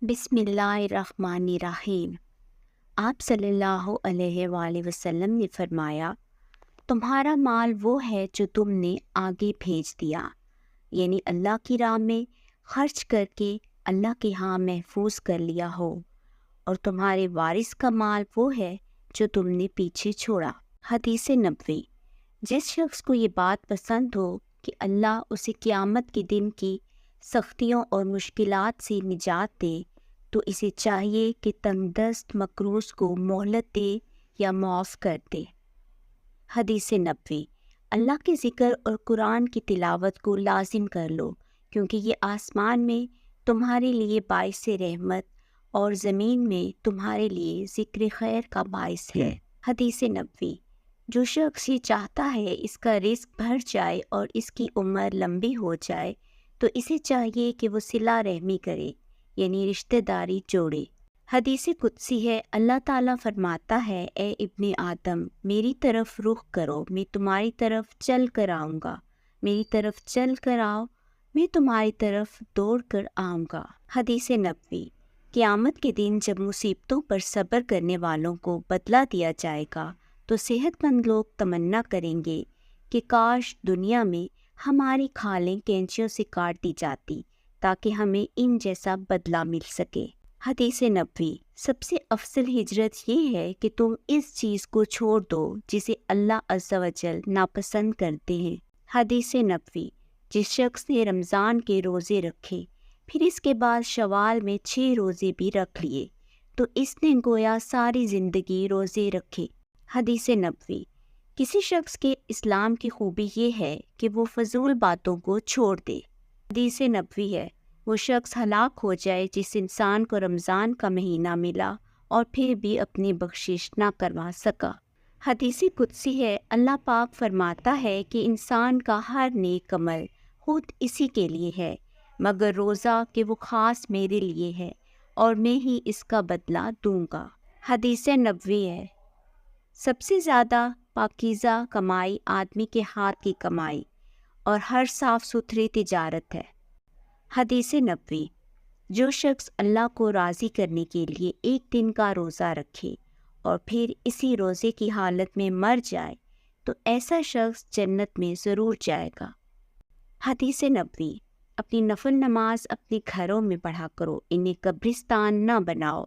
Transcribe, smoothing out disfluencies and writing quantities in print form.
بسم اللہ الرحمن الرحیم۔ آپ صلی اللہ علیہ وآلہ وسلم نے فرمایا، تمہارا مال وہ ہے جو تم نے آگے بھیج دیا، یعنی اللہ کی راہ میں خرچ کر کے اللہ کے ہاں محفوظ کر لیا ہو، اور تمہارے وارث کا مال وہ ہے جو تم نے پیچھے چھوڑا۔ حدیث نبوی۔ جس شخص کو یہ بات پسند ہو کہ اللہ اسے قیامت کے دن کی سختیوں اور مشکلات سے نجات دے، تو اسے چاہیے کہ تنگ دست مقروض کو مہلت دے یا معاف کر دے۔ حدیث نبوی۔ اللہ کے ذکر اور قرآن کی تلاوت کو لازم کر لو، کیونکہ یہ آسمان میں تمہارے لیے باعث رحمت اور زمین میں تمہارے لیے ذکر خیر کا باعث ہے۔ حدیث نبوی۔ جو شخص یہ چاہتا ہے اس کا رزق بڑھ جائے اور اس کی عمر لمبی ہو جائے، تو اسے چاہیے کہ وہ صلہ رحمی کرے، یعنی رشتہ داری جوڑے۔ حدیث قدسی ہے، اللہ تعالیٰ فرماتا ہے، اے ابن آدم، میری طرف رخ کرو، میں تمہاری طرف چل کر آؤں گا، میری طرف چل کر آؤ، میں تمہاری طرف دوڑ کر آؤں گا۔ حدیث نبوی۔ قیامت کے دن جب مصیبتوں پر صبر کرنے والوں کو بدلہ دیا جائے گا، تو صحت مند لوگ تمنا کریں گے کہ کاش دنیا میں ہماری کھالیں کینچیوں سے کاٹ دی جاتی تاکہ ہمیں ان جیسا بدلہ مل سکے۔ حدیث نبوی۔ سب سے افضل ہجرت یہ ہے کہ تم اس چیز کو چھوڑ دو جسے اللہ عز و جل ناپسند کرتے ہیں۔ حدیث نبوی۔ جس شخص نے رمضان کے روزے رکھے پھر اس کے بعد شوال میں 6 روزے بھی رکھ لیے، تو اس نے گویا ساری زندگی روزے رکھے۔ حدیث نبوی۔ کسی شخص کے اسلام کی خوبی یہ ہے کہ وہ فضول باتوں کو چھوڑ دے۔ حدیث نبوی ہے، وہ شخص ہلاک ہو جائے جس انسان کو رمضان کا مہینہ ملا اور پھر بھی اپنی بخشش نہ کروا سکا۔ حدیث قدسی ہے، اللہ پاک فرماتا ہے کہ انسان کا ہر نیک عمل خود اسی کے لیے ہے، مگر روزہ کہ وہ خاص میرے لیے ہے اور میں ہی اس کا بدلہ دوں گا۔ حدیث نبوی ہے، سب سے زیادہ پاکیزہ کمائی آدمی کے ہاتھ کی کمائی اور ہر صاف ستھری تجارت ہے۔ حدیث نبوی۔ جو شخص اللہ کو راضی کرنے کے لیے ایک دن کا روزہ رکھے اور پھر اسی روزے کی حالت میں مر جائے، تو ایسا شخص جنت میں ضرور جائے گا۔ حدیث نبوی۔ اپنی نفل نماز اپنے گھروں میں پڑھا کرو، انہیں قبرستان نہ بناؤ۔